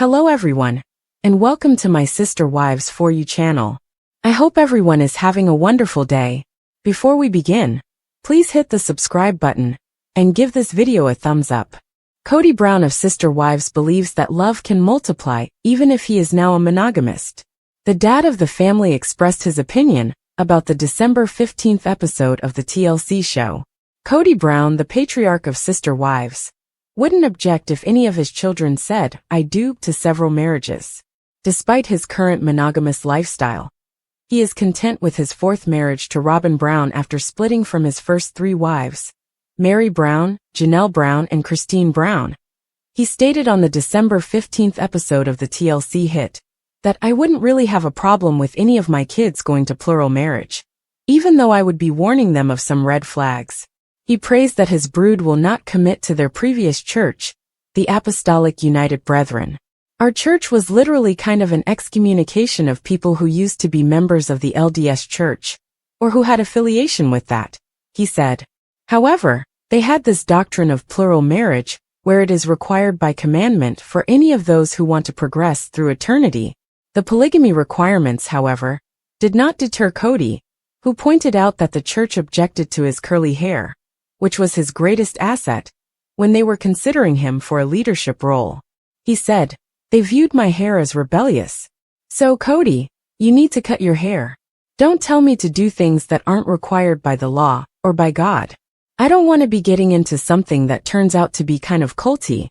Hello everyone, and welcome to my Sister Wives For You channel. I hope everyone is having a wonderful day. Before we begin, please hit the subscribe button and give this video a thumbs up. Kody Brown of Sister Wives believes that love can multiply even if he is now a monogamist. The dad of the family expressed his opinion about the December 15th episode of the TLC show. Kody Brown, the patriarch of Sister Wives, wouldn't object if any of his children said, "I do" to several marriages. Despite his current monogamous lifestyle, he is content with his fourth marriage to Robyn Brown after splitting from his first three wives, Mary Brown, Janelle Brown, and Christine Brown. He stated on the December 15th episode of the TLC hit that I wouldn't really have a problem with any of my kids going to plural marriage, even though I would be warning them of some red flags. He prays that his brood will not commit to their previous church, the Apostolic United Brethren. Our church was literally kind of an excommunication of people who used to be members of the LDS church, or who had affiliation with that, he said. However, they had this doctrine of plural marriage, where it is required by commandment for any of those who want to progress through eternity. The polygamy requirements, however, did not deter Kody, who pointed out that the church objected to his curly hair, which was his greatest asset, when they were considering him for a leadership role. He said, "They viewed my hair as rebellious. So Kody, you need to cut your hair. Don't tell me to do things that aren't required by the law or by God. I don't want to be getting into something that turns out to be kind of culty."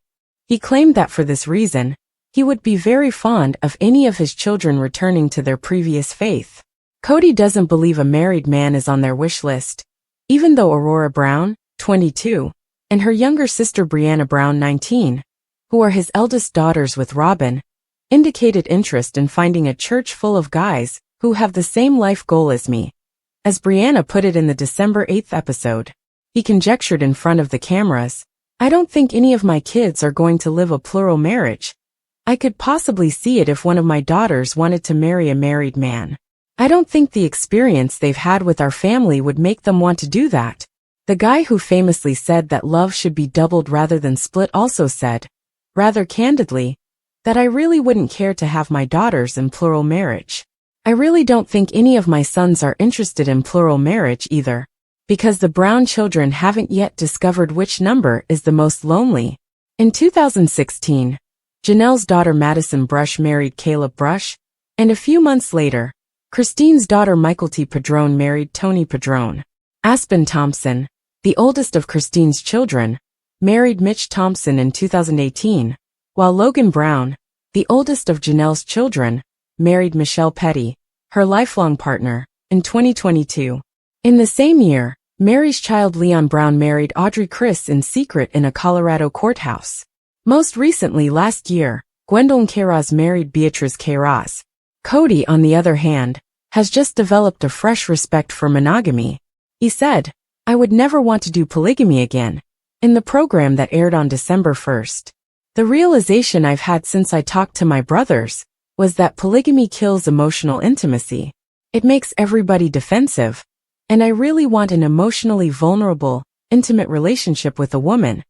He claimed that for this reason, he would be very fond of any of his children returning to their previous faith. Kody doesn't believe a married man is on their wish list, even though Aurora Brown, 22, and her younger sister Brianna Brown, 19, who are his eldest daughters with Robyn, indicated interest in finding a church full of guys who have the same life goal as me. As Brianna put it in the December 8th episode, he conjectured in front of the cameras, "I don't think any of my kids are going to live a plural marriage. I could possibly see it if one of my daughters wanted to marry a married man. I don't think the experience they've had with our family would make them want to do that." The guy who famously said that love should be doubled rather than split also said, rather candidly, that I really wouldn't care to have my daughters in plural marriage. I really don't think any of my sons are interested in plural marriage either, because the Brown children haven't yet discovered which number is the most lonely. In 2016, Janelle's daughter Madison Brush married Caleb Brush, and a few months later, Christine's daughter Michael T. Padrone married Tony Padrone. Aspen Thompson, the oldest of Christine's children, married Mitch Thompson in 2018, while Logan Brown, the oldest of Janelle's children, married Michelle Petty, her lifelong partner, in 2022. In the same year, Mary's child Leon Brown married Audrey Chris in secret in a Colorado courthouse. Most recently last year, Gwendolyn Queiroz married Beatriz Queiroz. Kody, on the other hand, has just developed a fresh respect for monogamy. He said, "I would never want to do polygamy again," in the program that aired on December 1st. "The realization I've had since I talked to my brothers was that polygamy kills emotional intimacy. It makes everybody defensive, and I really want an emotionally vulnerable, intimate relationship with a woman,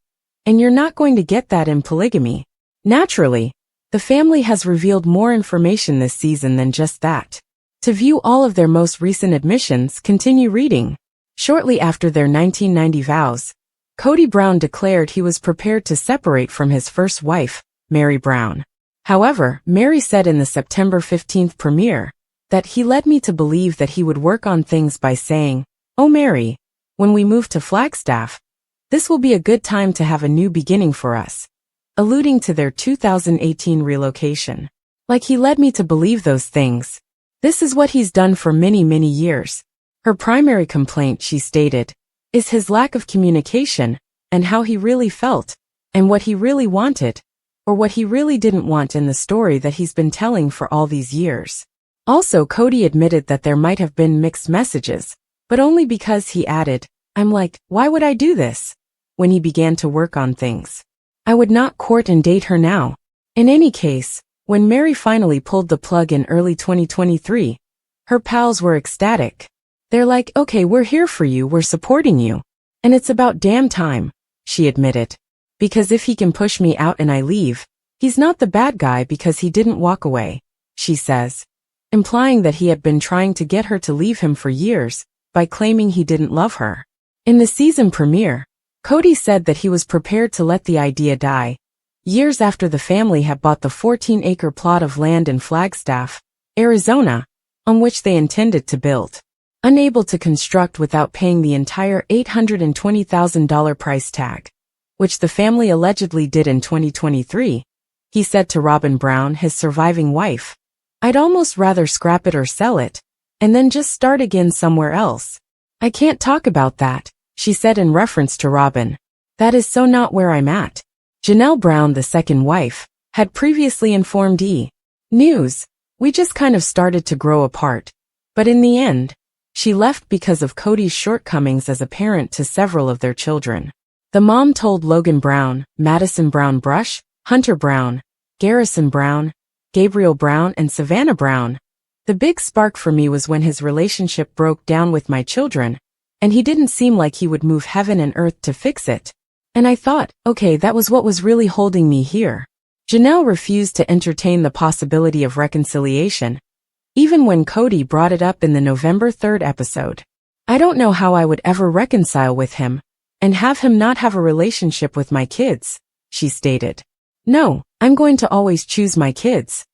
and you're not going to get that in polygamy." Naturally, the family has revealed more information this season than just that. To view all of their most recent admissions, continue reading. Shortly after their 1990 vows, Kody Brown declared he was prepared to separate from his first wife, Mary Brown. However, Mary said in the September 15th premiere that he led me to believe that he would work on things by saying, "Oh Mary, when we move to Flagstaff, this will be a good time to have a new beginning for us," alluding to their 2018 relocation. "Like he led me to believe those things. This is what he's done for many, many years." Her primary complaint, she stated, is his lack of communication and how he really felt, and what he really wanted, or what he really didn't want in the story that he's been telling for all these years. Also, Kody admitted that there might have been mixed messages, but only because he added, "I'm like, why would I do this?" when he began to work on things. "I would not court and date her now." In any case, when Mary finally pulled the plug in early 2023, her pals were ecstatic. They're like, "Okay, we're here for you, we're supporting you. And it's about damn time," she admitted. "Because if he can push me out and I leave, He's not the bad guy because he didn't walk away, she says, implying that he had been trying to get her to leave him for years by claiming he didn't love her. In the season premiere, Kody said that he was prepared to let the idea die, years after the family had bought the 14-acre plot of land in Flagstaff, Arizona, on which they intended to build. Unable to construct without paying the entire $820,000 price tag, which the family allegedly did in 2023, he said to Robyn Brown, his surviving wife, "I'd almost rather scrap it or sell it, and then just start again somewhere else. I can't talk about that," she said in reference to Robyn. "That is so not where I'm at." Janelle Brown, the second wife, had previously informed E! News, "We just kind of started to grow apart. But in the end, she left because of Kody's shortcomings as a parent to several of their children." The mom told Logan Brown, Madison Brown Brush, Hunter Brown, Garrison Brown, Gabriel Brown and Savannah Brown, "The big spark for me was when his relationship broke down with my children, and he didn't seem like he would move heaven and earth to fix it. And I thought, okay, that was what was really holding me here." Janelle refused to entertain the possibility of reconciliation, even when Kody brought it up in the November 3rd episode. "I don't know how I would ever reconcile with him and have him not have a relationship with my kids," she stated. "No, I'm going to always choose my kids."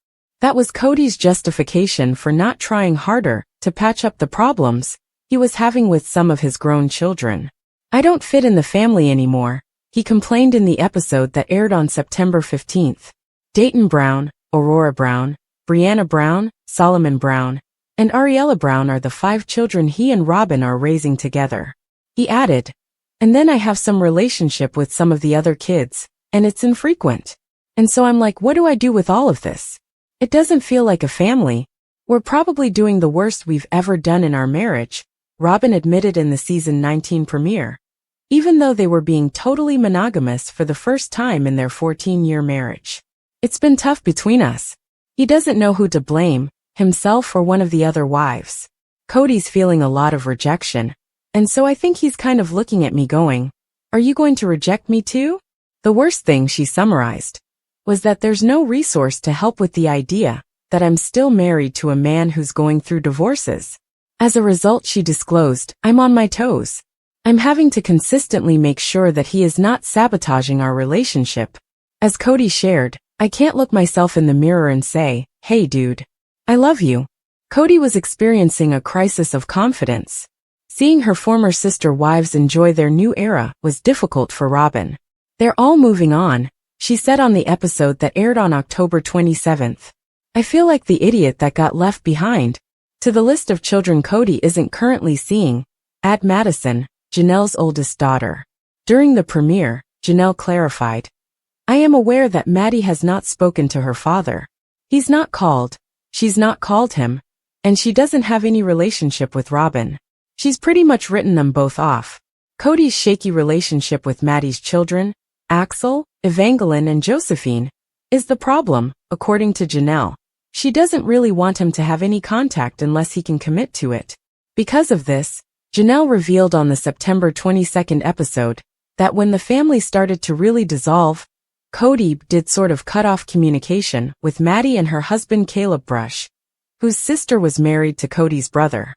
That was Kody's justification for not trying harder to patch up the problems he was having with some of his grown children. "I don't fit in the family anymore," he complained in the episode that aired on September 15th. Dayton Brown, Aurora Brown, Brianna Brown, Solomon Brown, and Ariella Brown are the 5 children he and Robyn are raising together. He added, "And then I have some relationship with some of the other kids, and it's infrequent. And so I'm like, what do I do with all of this? It doesn't feel like a family. We're probably doing the worst we've ever done in our marriage," Robyn admitted in the season 19 premiere, even though they were being totally monogamous for the first time in their 14-year marriage. "It's been tough between us. He doesn't know who to blame, himself or one of the other wives. Kody's feeling a lot of rejection, and so I think he's kind of looking at me going, 'Are you going to reject me too?' The worst thing," she summarized, "was that there's no resource to help with the idea that I'm still married to a man who's going through divorces. As a result," she disclosed, "I'm on my toes. I'm having to consistently make sure that he is not sabotaging our relationship. As Kody shared, I can't look myself in the mirror and say, 'Hey dude, I love you.'" Kody was experiencing a crisis of confidence. Seeing her former sister wives enjoy their new era was difficult for Robyn. "They're all moving on," she said on the episode that aired on October 27th. "I feel like the idiot that got left behind." To the list of children Kody isn't currently seeing, add Madison, Janelle's oldest daughter. During the premiere, Janelle clarified, "I am aware that Maddie has not spoken to her father. He's not called, she's not called him, and she doesn't have any relationship with Robyn. She's pretty much written them both off." Kody's shaky relationship with Maddie's children, Axel, Evangeline and Josephine, is the problem, according to Janelle. She doesn't really want him to have any contact unless he can commit to it. Because of this, Janelle revealed on the September 22nd episode that when the family started to really dissolve, Kody did sort of cut off communication with Maddie and her husband Caleb Brush, whose sister was married to Kody's brother.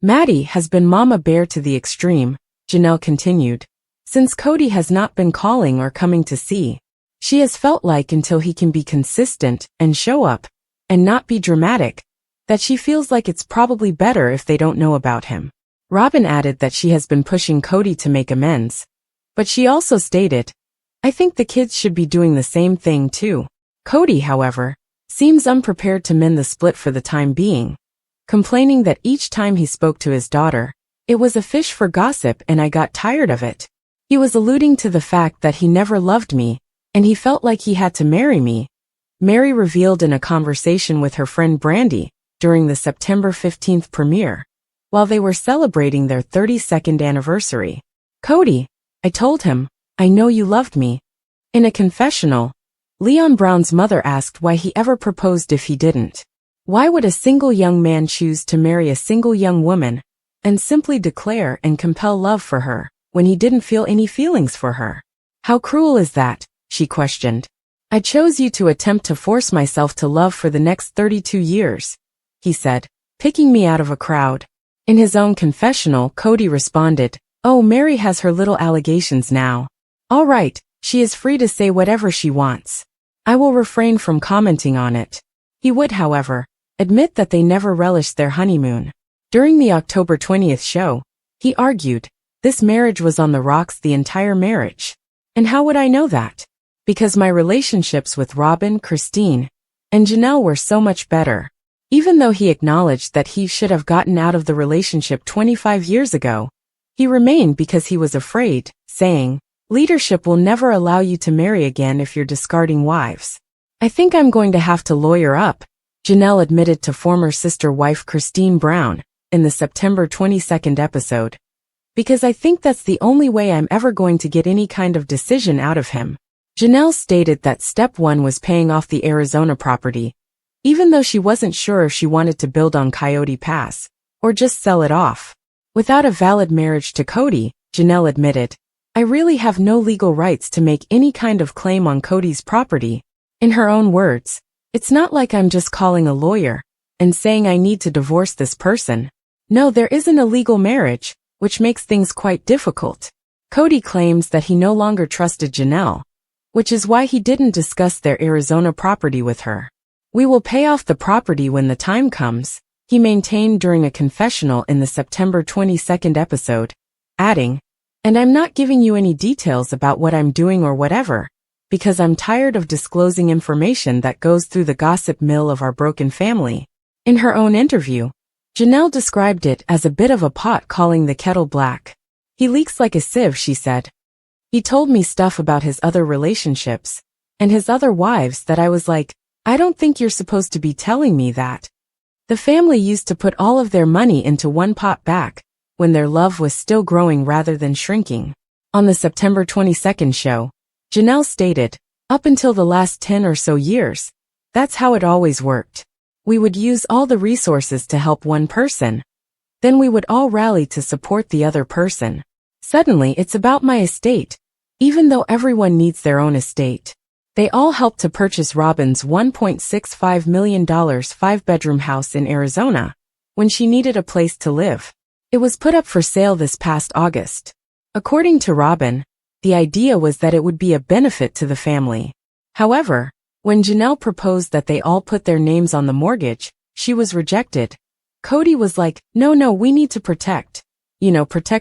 "Maddie has been mama bear to the extreme," Janelle continued, "since Kody has not been calling or coming to see. She has felt like until he can be consistent and show up, and not be dramatic, that she feels like it's probably better if they don't know about him." Robyn added that she has been pushing Kody to make amends, but she also stated, "I think the kids should be doing the same thing too." Kody, however, seems unprepared to mend the split for the time being, complaining that each time he spoke to his daughter, it was a fish for gossip and I got tired of it. He was alluding to the fact that he never loved me, and he felt like he had to marry me, Mary revealed in a conversation with her friend Brandy during the September 15th premiere, while they were celebrating their 32nd anniversary. "Kody, I told him, I know you loved me." In a confessional, Leon Brown's mother asked why he ever proposed if he didn't. Why would a single young man choose to marry a single young woman and simply declare and compel love for her when he didn't feel any feelings for her? How cruel is that? She questioned. I chose you to attempt to force myself to love for the next 32 years, he said, picking me out of a crowd. In his own confessional, Kody responded, "Oh, Mary has her little allegations now. All right, she is free to say whatever she wants. I will refrain from commenting on it." He would, however, admit that they never relished their honeymoon. During the October 20th show, he argued, "This marriage was on the rocks the entire marriage. And how would I know that? Because my relationships with Robyn, Christine, and Janelle were so much better." Even though he acknowledged that he should have gotten out of the relationship 25 years ago, he remained because he was afraid, saying, "Leadership will never allow you to marry again if you're discarding wives. I think I'm going to have to lawyer up," Janelle admitted to former sister-wife Christine Brown in the September 22nd episode. "Because I think that's the only way I'm ever going to get any kind of decision out of him." Janelle stated that step one was paying off the Arizona property, even though she wasn't sure if she wanted to build on Coyote Pass or just sell it off. Without a valid marriage to Kody, Janelle admitted, "I really have no legal rights to make any kind of claim on Kody's property." In her own words, "It's not like I'm just calling a lawyer and saying I need to divorce this person. No, there isn't a legal marriage, which makes things quite difficult." Kody claims that he no longer trusted Janelle, which is why he didn't discuss their Arizona property with her. "We will pay off the property when the time comes," he maintained during a confessional in the September 22nd episode, adding, "And I'm not giving you any details about what I'm doing or whatever, because I'm tired of disclosing information that goes through the gossip mill of our broken family." In her own interview, Janelle described it as a bit of a pot calling the kettle black. "He leaks like a sieve," she said. "He told me stuff about his other relationships and his other wives that I was like, I don't think you're supposed to be telling me that." The family used to put all of their money into one pot back when their love was still growing rather than shrinking. On the September 22nd show, Janelle stated, "Up until the last 10 or so years, that's how it always worked. We would use all the resources to help one person. Then we would all rally to support the other person. Suddenly it's about my estate, even though everyone needs their own estate." They all helped to purchase Robyn's $1.65 million 5-bedroom house in Arizona when she needed a place to live. It was put up for sale this past August. According to Robyn, the idea was that it would be a benefit to the family. However, when Janelle proposed that they all put their names on the mortgage, she was rejected. Kody was like, no, we need to protect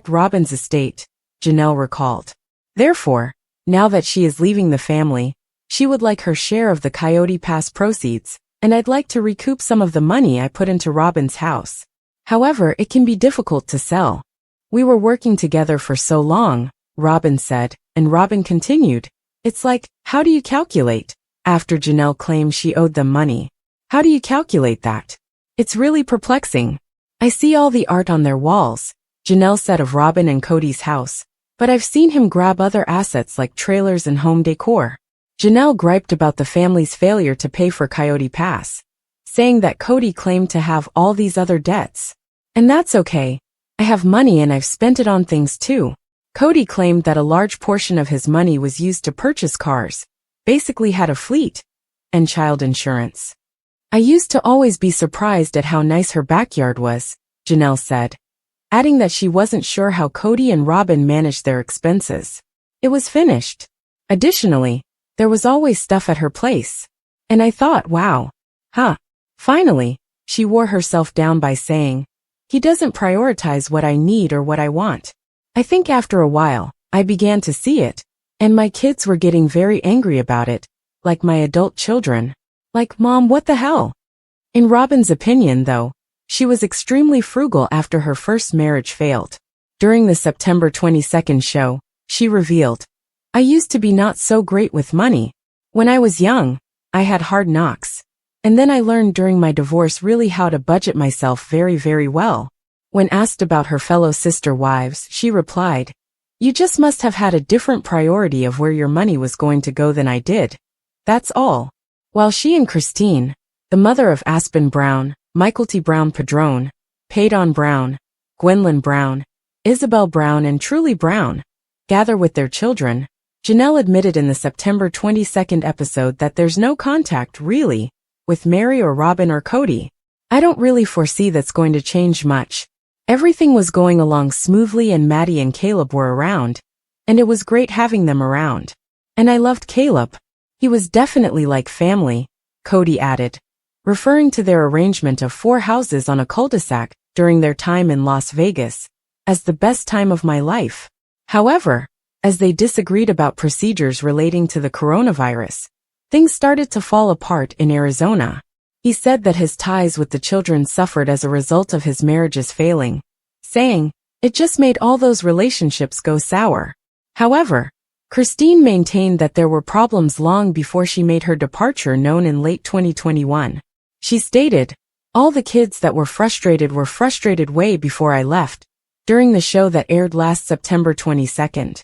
Robyn's estate," Janelle recalled. Therefore, now that she is leaving the family, she would like her share of the Coyote Pass proceeds, and I'd like to recoup some of the money I put into Robyn's house. However, it can be difficult to sell. We were working together for so long, Robyn said, and Robyn continued, "It's like, how do you calculate?" After Janelle claimed she owed them money. "How do you calculate that? It's really perplexing. I see all the art on their walls," Janelle said of Robyn and Kody's house, "but I've seen him grab other assets like trailers and home decor." Janelle griped about the family's failure to pay for Coyote Pass, saying that Kody claimed to have all these other debts. "And that's okay. I have money and I've spent it on things too." Kody claimed that a large portion of his money was used to purchase cars, basically had a fleet, and child insurance. "I used to always be surprised at how nice her backyard was," Janelle said, adding that she wasn't sure how Kody and Robyn managed their expenses. "It was finished. Additionally, there was always stuff at her place. And I thought, wow. Finally, she wore herself down by saying, "He doesn't prioritize what I need or what I want." I think after a while, I began to see it, and my kids were getting very angry about it, like my adult children. Like, "Mom, what the hell?" In Robyn's opinion, though, she was extremely frugal after her first marriage failed. During the September 22nd show, she revealed, "I used to be not so great with money. When I was young, I had hard knocks. And then I learned during my divorce really how to budget myself very, very well." When asked about her fellow sister wives, she replied, "You just must have had a different priority of where your money was going to go than I did. That's all." While she and Christine, the mother of Aspen Brown, Michael T. Brown Padron, Paydon Brown, Gwendolyn Brown, Isabel Brown and Truly Brown, gather with their children, Janelle admitted in the September 22nd episode that there's no contact, really, with Meri or Robyn or Kody. I don't really foresee that's going to change much. Everything was going along smoothly and Maddie and Caleb were around, and it was great having them around. And I loved Caleb. He was definitely like family, Kody added, referring to their arrangement of 4 houses on a cul-de-sac during their time in Las Vegas as the best time of my life. However, as they disagreed about procedures relating to the coronavirus, things started to fall apart in Arizona. He said that his ties with the children suffered as a result of his marriages failing, saying, "It just made all those relationships go sour." However, Christine maintained that there were problems long before she made her departure known in late 2021. She stated, "All the kids that were frustrated way before I left," during the show that aired last September 22nd.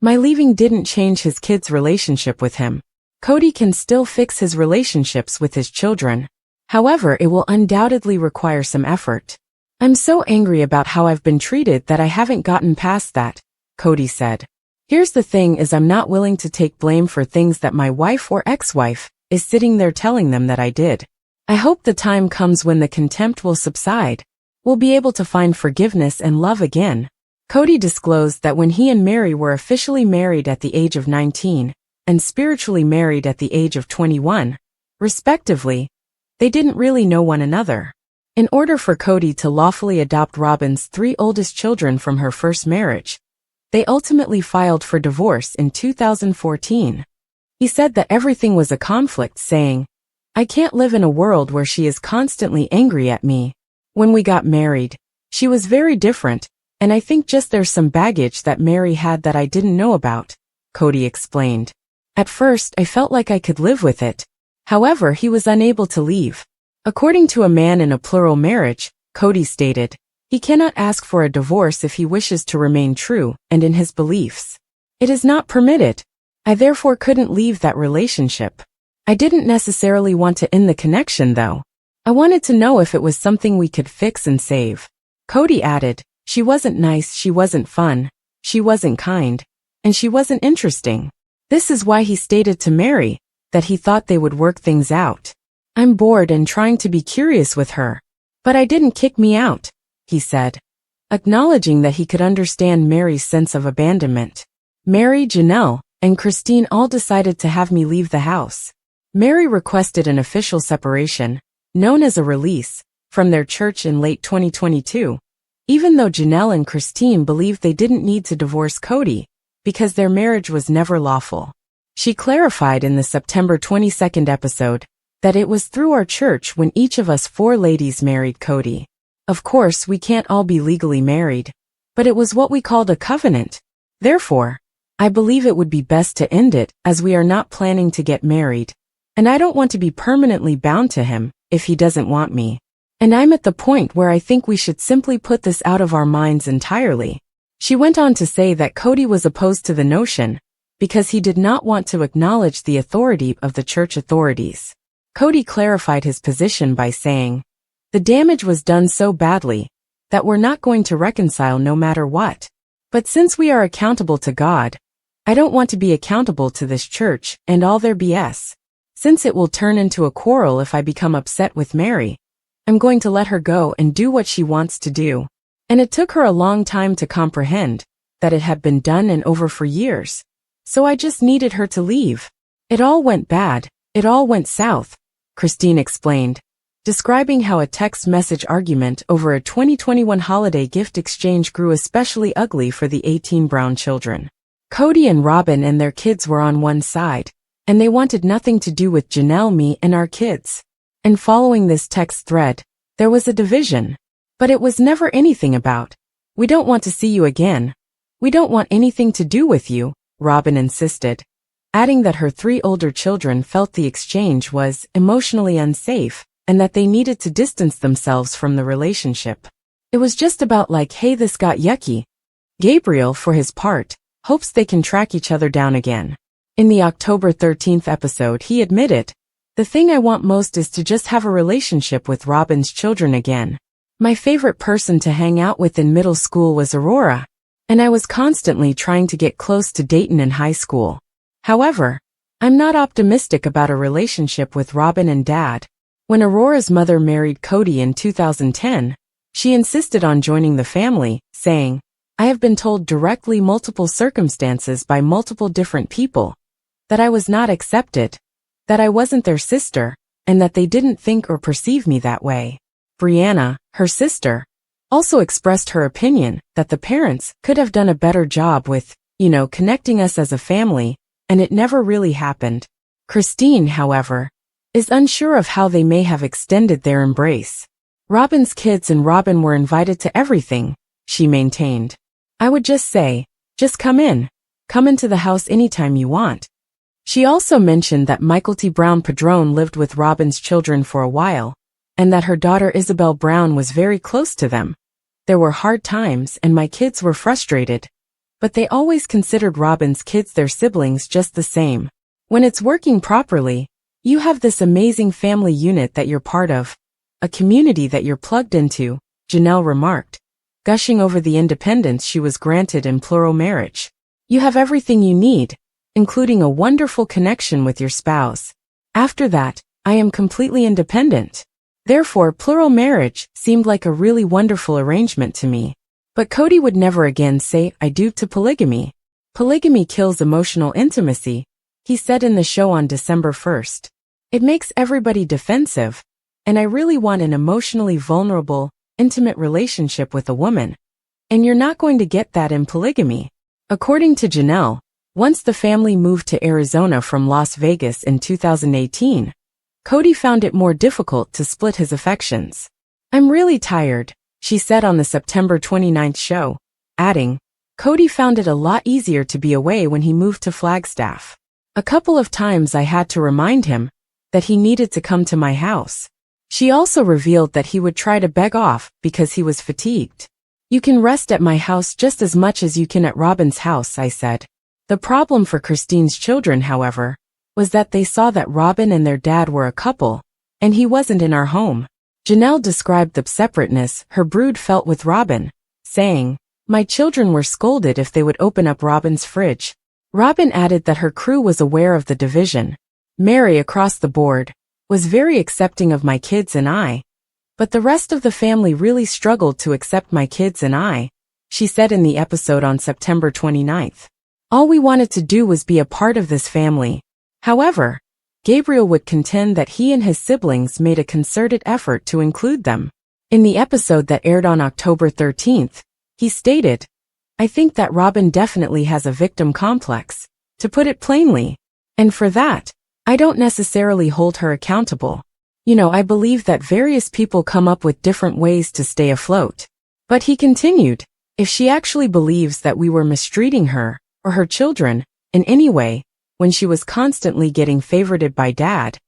"My leaving didn't change his kids' relationship with him. Kody can still fix his relationships with his children. However, it will undoubtedly require some effort. I'm so angry about how I've been treated that I haven't gotten past that," Kody said. "Here's the thing is I'm not willing to take blame for things that my wife or ex-wife is sitting there telling them that I did. I hope the time comes when the contempt will subside. We'll be able to find forgiveness and love again." Kody disclosed that when he and Meri were officially married at the age of 19, and spiritually married at the age of 21, respectively, they didn't really know one another. In order for Kody to lawfully adopt Robyn's 3 oldest children from her first marriage, they ultimately filed for divorce in 2014. He said that everything was a conflict, saying, "I can't live in a world where she is constantly angry at me. When we got married, she was very different, and I think just there's some baggage that Meri had that I didn't know about," Kody explained. "At first, I felt like I could live with it. However, he was unable to leave." According to a man in a plural marriage, Kody stated, he cannot ask for a divorce if he wishes to remain true and in his beliefs. "It is not permitted. I therefore couldn't leave that relationship. I didn't necessarily want to end the connection though. I wanted to know if it was something we could fix and save." Kody added, "She wasn't nice, she wasn't fun, she wasn't kind, and she wasn't interesting. This is why he stated to Meri that he thought they would work things out. I'm bored and trying to be curious with her. But I didn't kick me out," he said, acknowledging that he could understand Meri's sense of abandonment. "Meri, Janelle, and Christine all decided to have me leave the house. Meri requested an official separation, known as a release, from their church in late 2022, even though Janelle and Christine believed they didn't need to divorce Kody because their marriage was never lawful. She clarified in the September 22nd episode that it was through our church when each of us 4 ladies married Kody. Of course, we can't all be legally married, but it was what we called a covenant. Therefore, I believe it would be best to end it as we are not planning to get married, and I don't want to be permanently bound to him if he doesn't want me. And I'm at the point where I think we should simply put this out of our minds entirely." She went on to say that Kody was opposed to the notion because he did not want to acknowledge the authority of the church authorities. Kody clarified his position by saying, "The damage was done so badly that we're not going to reconcile no matter what. But since we are accountable to God, I don't want to be accountable to this church and all their BS. Since it will turn into a quarrel if I become upset with Meri, I'm going to let her go and do what she wants to do." And it took her a long time to comprehend that it had been done and over for years. "So I just needed her to leave. It all went bad. It all went south," Christine explained, describing how a text message argument over a 2021 holiday gift exchange grew especially ugly for the 18 Brown children. Kody and Robyn and their kids were on one side, and they wanted nothing to do with Janelle, me, and our kids. And following this text thread, there was a division. But it was never anything about, "We don't want to see you again. We don't want anything to do with you," Robyn insisted, adding that her 3 older children felt the exchange was emotionally unsafe and that they needed to distance themselves from the relationship. It was just about like, "Hey, this got yucky." Gabriel, for his part, hopes they can track each other down again. In the October 13th episode, he admitted, "The thing I want most is to just have a relationship with Robyn's children again. My favorite person to hang out with in middle school was Aurora. and I was constantly trying to get close to Dayton in high school. However, I'm not optimistic about a relationship with Robyn and Dad. When Aurora's mother married Kody in 2010, she insisted on joining the family, saying, "I have been told directly multiple circumstances by multiple different people that I was not accepted, that I wasn't their sister, and that they didn't think or perceive me that way." Brianna, her sister, also expressed her opinion that the parents could have done a better job with, connecting us as a family, and it never really happened. Christine, however, is unsure of how they may have extended their embrace. Robyn's kids and Robyn were invited to everything, she maintained. "I would just say, just come into the house anytime you want." She also mentioned that Michael T. Brown Padron lived with Robyn's children for a while, and that her daughter Isabel Brown was very close to them. "There were hard times and my kids were frustrated, but they always considered Robyn's kids their siblings just the same. When it's working properly, you have this amazing family unit that you're part of, a community that you're plugged into," Janelle remarked, gushing over the independence she was granted in plural marriage. "You have everything you need, including a wonderful connection with your spouse. After that, I am completely independent. Therefore, plural marriage seemed like a really wonderful arrangement to me." But Kody would never again say "I do" to polygamy. "Polygamy kills emotional intimacy," he said in the show on December 1st. "It makes everybody defensive, and I really want an emotionally vulnerable, intimate relationship with a woman. And you're not going to get that in polygamy." According to Janelle, once the family moved to Arizona from Las Vegas in 2018, Kody found it more difficult to split his affections. "I'm really tired," she said on the September 29th show, adding, "Kody found it a lot easier to be away when he moved to Flagstaff. A couple of times I had to remind him that he needed to come to my house." She also revealed that he would try to beg off because he was fatigued. "You can rest at my house just as much as you can at Robyn's house," I said. The problem for Christine's children, however, was that they saw that Robyn and their dad were a couple, and he wasn't in our home. Janelle described the separateness her brood felt with Robyn, saying, "My children were scolded if they would open up Robyn's fridge." Robyn added that her crew was aware of the division. "Mary, across the board, was very accepting of my kids and I, but the rest of the family really struggled to accept my kids and I," she said in the episode on September 29th. "All we wanted to do was be a part of this family." However, Gabriel would contend that he and his siblings made a concerted effort to include them. In the episode that aired on October 13th, he stated, "I think that Robyn definitely has a victim complex, to put it plainly. And for that, I don't necessarily hold her accountable. I believe that various people come up with different ways to stay afloat." But he continued, "If she actually believes that we were mistreating her, or her children, in any way, when she was constantly getting favorited by Dad,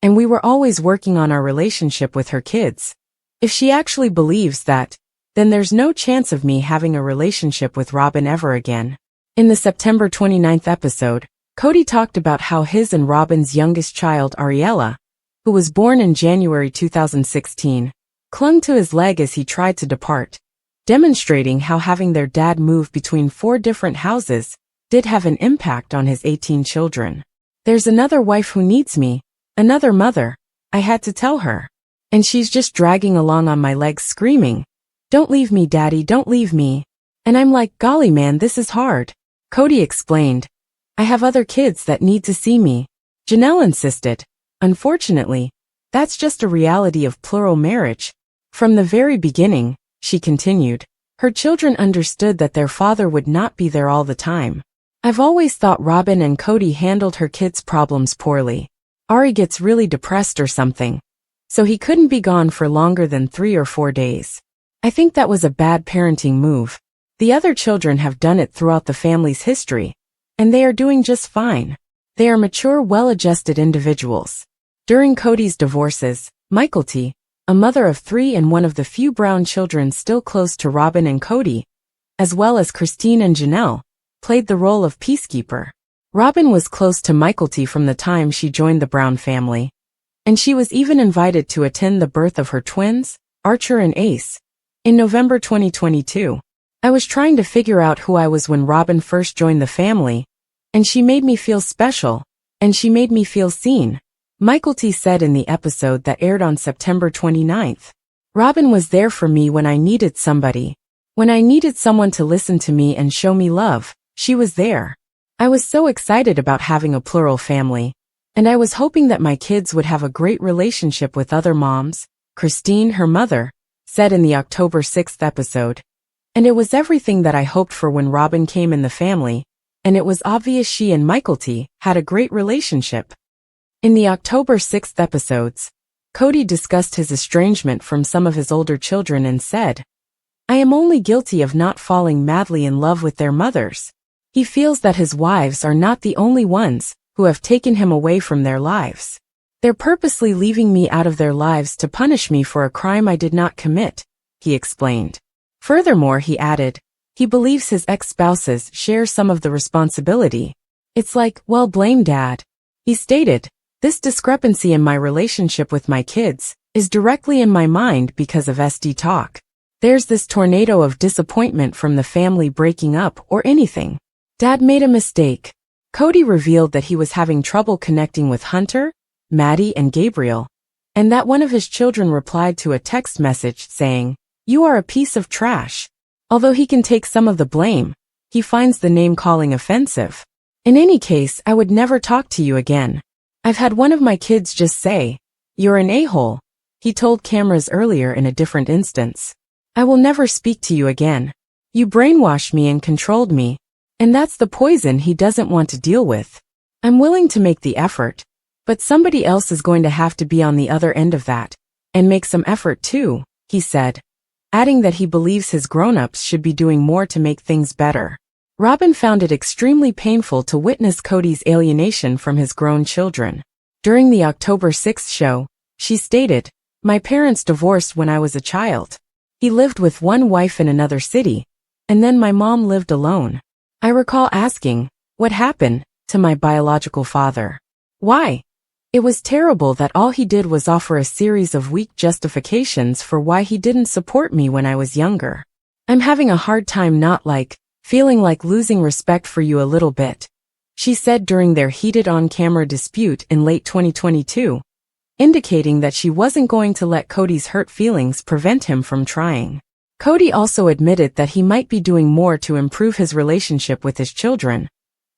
and we were always working on our relationship with her kids. If she actually believes that, then there's no chance of me having a relationship with Robyn ever again." In the September 29th episode, Kody talked about how his and Robyn's youngest child, Ariella, who was born in January 2016, clung to his leg as he tried to depart, demonstrating how having their dad move between 4 different houses did have an impact on his 18 children. "There's another wife who needs me, another mother," I had to tell her. "And she's just dragging along on my legs screaming, 'Don't leave me, Daddy, don't leave me.' And I'm like, golly man, this is hard." Kody explained, "I have other kids that need to see me." Janelle insisted, "Unfortunately, that's just a reality of plural marriage. From the very beginning," she continued, "her children understood that their father would not be there all the time. I've always thought Robyn and Kody handled her kids' problems poorly. Ari gets really depressed or something, so he couldn't be gone for longer than 3 or 4 days. I think that was a bad parenting move. The other children have done it throughout the family's history, and they are doing just fine. They are mature, well-adjusted individuals." During Kody's divorces, Michael T., a mother of 3 and one of the few Brown children still close to Robyn and Kody, as well as Christine and Janelle, played the role of peacekeeper. Robyn was close to Michael T. from the time she joined the Brown family, and she was even invited to attend the birth of her twins, Archer and Ace, in November 2022. I was trying to figure out who I was when Robyn first joined the family, and she made me feel special, and she made me feel seen, Kody said in the episode that aired on September 29th. Robyn was there for me when I needed somebody. When I needed someone to listen to me and show me love, she was there. I was so excited about having a plural family, and I was hoping that my kids would have a great relationship with other moms, Christine, her mother, said in the October 6th episode. And it was everything that I hoped for when Robyn came in the family, and it was obvious she and Kody had a great relationship. In the October 6th episodes, Kody discussed his estrangement from some of his older children and said, "I am only guilty of not falling madly in love with their mothers." He feels that his wives are not the only ones who have taken him away from their lives. "They're purposely leaving me out of their lives to punish me for a crime I did not commit," he explained. Furthermore, he added, he believes his ex-spouses share some of the responsibility. "It's like, well, blame Dad." He stated, "This discrepancy in my relationship with my kids is directly in my mind because of SD talk. There's this tornado of disappointment from the family breaking up or anything. Dad made a mistake." Kody revealed that he was having trouble connecting with Hunter, Maddie, and Gabriel, and that one of his children replied to a text message saying, "You are a piece of trash." Although he can take some of the blame, he finds the name-calling offensive. "In any case, I would never talk to you again. I've had one of my kids just say, 'You're an a-hole,'" he told cameras earlier in a different instance. "I will never speak to you again. You brainwashed me and controlled me, and that's the poison he doesn't want to deal with. I'm willing to make the effort, but somebody else is going to have to be on the other end of that, and make some effort too," he said, adding that he believes his grown-ups should be doing more to make things better. Robyn found it extremely painful to witness Kody's alienation from his grown children. During the October 6th show, she stated, "My parents divorced when I was a child. He lived with one wife in another city, and then my mom lived alone. I recall asking, 'What happened?' to my biological father. Why? It was terrible that all he did was offer a series of weak justifications for why he didn't support me when I was younger. I'm having a hard time feeling like losing respect for you a little bit," she said during their heated on-camera dispute in late 2022, indicating that she wasn't going to let Kody's hurt feelings prevent him from trying. Kody also admitted that he might be doing more to improve his relationship with his children,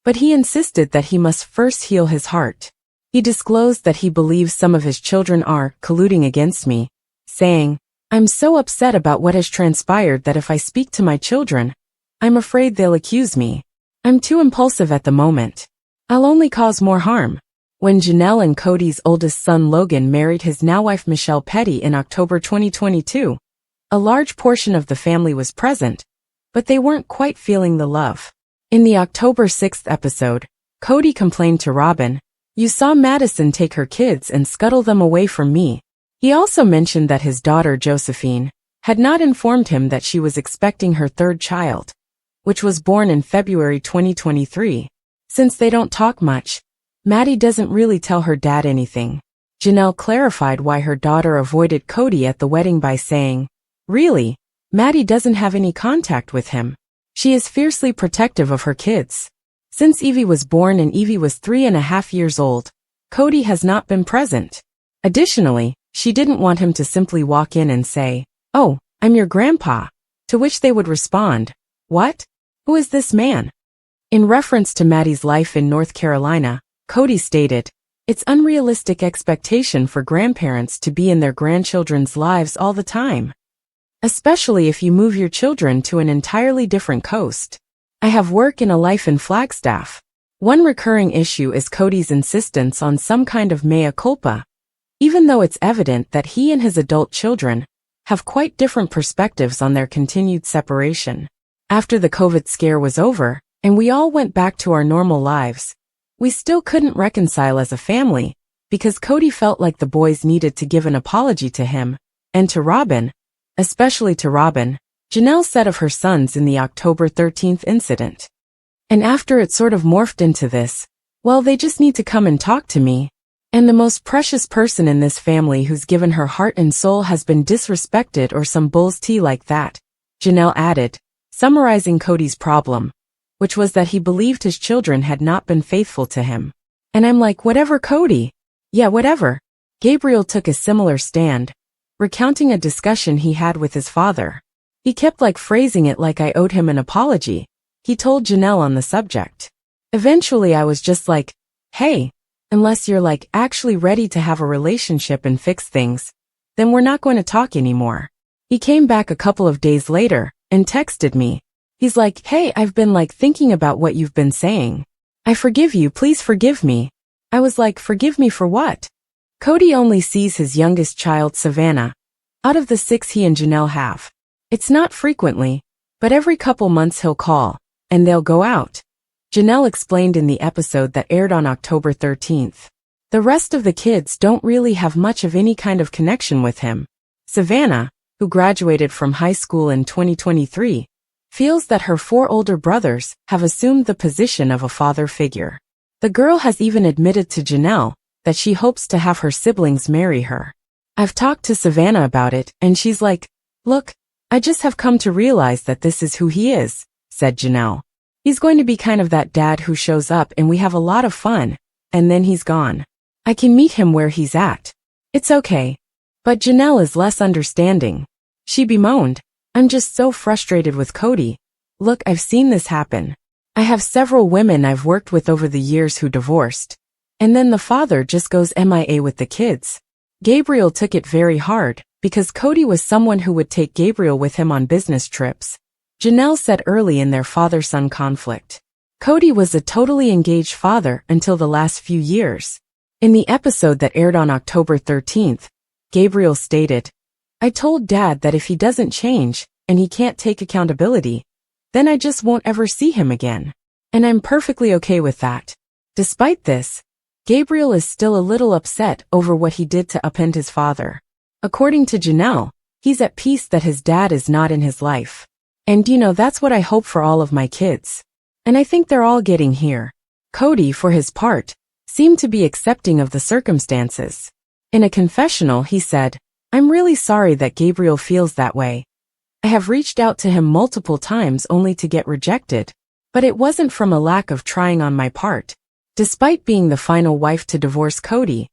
but he insisted that he must first heal his heart. He disclosed that he believes some of his children are colluding against me, saying, "I'm so upset about what has transpired that if I speak to my children, I'm afraid they'll accuse me. I'm too impulsive at the moment. I'll only cause more harm." When Janelle and Kody's oldest son Logan married his now-wife Michelle Petty in October 2022, a large portion of the family was present, but they weren't quite feeling the love. In the October 6th episode, Kody complained to Robyn, "You saw Madison take her kids and scuttle them away from me." He also mentioned that his daughter Josephine had not informed him that she was expecting her third child, which was born in February 2023. Since they don't talk much, Maddie doesn't really tell her dad anything. Janelle clarified why her daughter avoided Kody at the wedding by saying, "Really, Maddie doesn't have any contact with him. She is fiercely protective of her kids. Since Evie was born and Evie was 3.5 years old, Kody has not been present." Additionally, she didn't want him to simply walk in and say, "Oh, I'm your grandpa," to which they would respond, "What? Who is this man?" In reference to Maddie's life in North Carolina, Kody stated, "It's unrealistic expectation for grandparents to be in their grandchildren's lives all the time, especially if you move your children to an entirely different coast. I have work and a life in Flagstaff." One recurring issue is Kody's insistence on some kind of mea culpa, even though it's evident that he and his adult children have quite different perspectives on their continued separation. After the COVID scare was over, and we all went back to our normal lives, we still couldn't reconcile as a family, because Kody felt like the boys needed to give an apology to him, and to Robyn, especially to Robyn, Janelle said of her sons in the October 13th incident. "And after it sort of morphed into this, well, they just need to come and talk to me. And the most precious person in this family who's given her heart and soul has been disrespected or some bull's tea like that," Janelle added, summarizing Kody's problem, which was that he believed his children had not been faithful to him. And I'm like, whatever, Kody. Yeah, whatever. Gabriel took a similar stand, recounting a discussion he had with his father. He kept phrasing it like I owed him an apology, he told Janelle on the subject. Eventually I was just like, hey, unless you're actually ready to have a relationship and fix things, then we're not going to talk anymore. He came back a couple of days later and texted me. He's like, hey, I've been thinking about what you've been saying. I forgive you, please forgive me. I was like, forgive me for what? Kody only sees his youngest child, Savannah, out of the 6 he and Janelle have. It's not frequently, but every couple months he'll call, and they'll go out. Janelle explained in the episode that aired on October 13th. The rest of the kids don't really have much of any kind of connection with him. Savannah, who graduated from high school in 2023, feels that her 4 older brothers have assumed the position of a father figure. The girl has even admitted to Janelle that she hopes to have her siblings marry her. I've talked to Savannah about it, and she's like, look, I just have come to realize that this is who he is, said Janelle. He's going to be kind of that dad who shows up and we have a lot of fun, and then he's gone. I can meet him where he's at. It's okay. But Janelle is less understanding. She bemoaned, I'm just so frustrated with Kody. Look, I've seen this happen. I have several women I've worked with over the years who divorced. And then the father just goes MIA with the kids. Gabriel took it very hard, because Kody was someone who would take Gabriel with him on business trips. Janelle said early in their father-son conflict. Kody was a totally engaged father until the last few years. In the episode that aired on October 13th, Gabriel stated, I told Dad that if he doesn't change, and he can't take accountability, then I just won't ever see him again. And I'm perfectly okay with that. Despite this, Gabriel is still a little upset over what he did to upend his father. According to Janelle, he's at peace that his dad is not in his life. And that's what I hope for all of my kids. And I think they're all getting here. Kody, for his part, seemed to be accepting of the circumstances. In a confessional, he said, I'm really sorry that Gabriel feels that way. I have reached out to him multiple times only to get rejected. But it wasn't from a lack of trying on my part. Despite being the final wife to divorce Kody,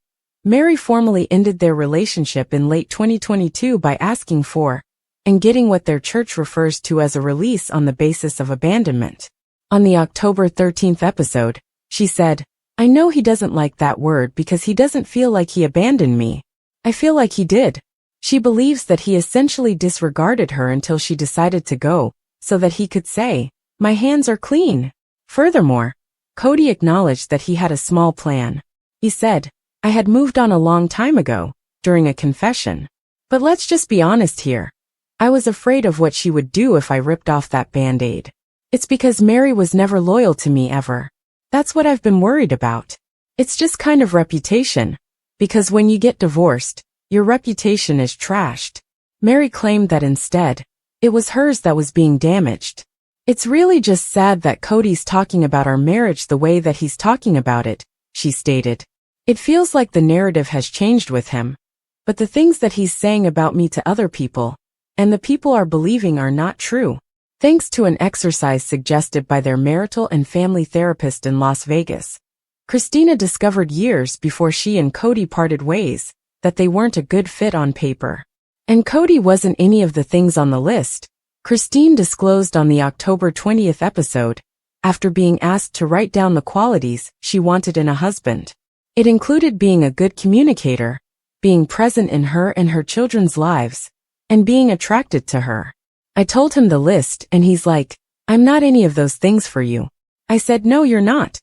Mary formally ended their relationship in late 2022 by asking for and getting what their church refers to as a release on the basis of abandonment. On the October 13th episode, she said, I know he doesn't like that word because he doesn't feel like he abandoned me. I feel like he did. She believes that he essentially disregarded her until she decided to go, so that he could say, my hands are clean. Furthermore, Kody acknowledged that he had a small plan. He said, I had moved on a long time ago, during a confession. But let's just be honest here. I was afraid of what she would do if I ripped off that Band-Aid. It's because Mary was never loyal to me ever. That's what I've been worried about. It's just kind of reputation. Because when you get divorced, your reputation is trashed. Mary claimed that instead, it was hers that was being damaged. It's really just sad that Kody's talking about our marriage the way that he's talking about it, she stated. It feels like the narrative has changed with him. But the things that he's saying about me to other people, and the people are believing are not true. Thanks to an exercise suggested by their marital and family therapist in Las Vegas, Christina discovered years before she and Kody parted ways that they weren't a good fit on paper. And Kody wasn't any of the things on the list. Christine disclosed on the October 20th episode, after being asked to write down the qualities she wanted in a husband. It included being a good communicator, being present in her and her children's lives, and being attracted to her. I told him the list and he's like, I'm not any of those things for you. I said, no, you're not.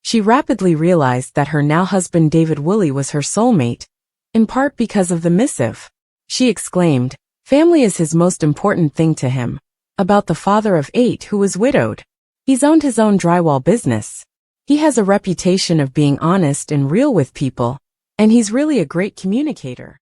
She rapidly realized that her now husband David Woolley was her soulmate, in part because of the missive. She exclaimed, family is his most important thing to him. About the father of 8 who was widowed. He's owned his own drywall business. He has a reputation of being honest and real with people, and he's really a great communicator.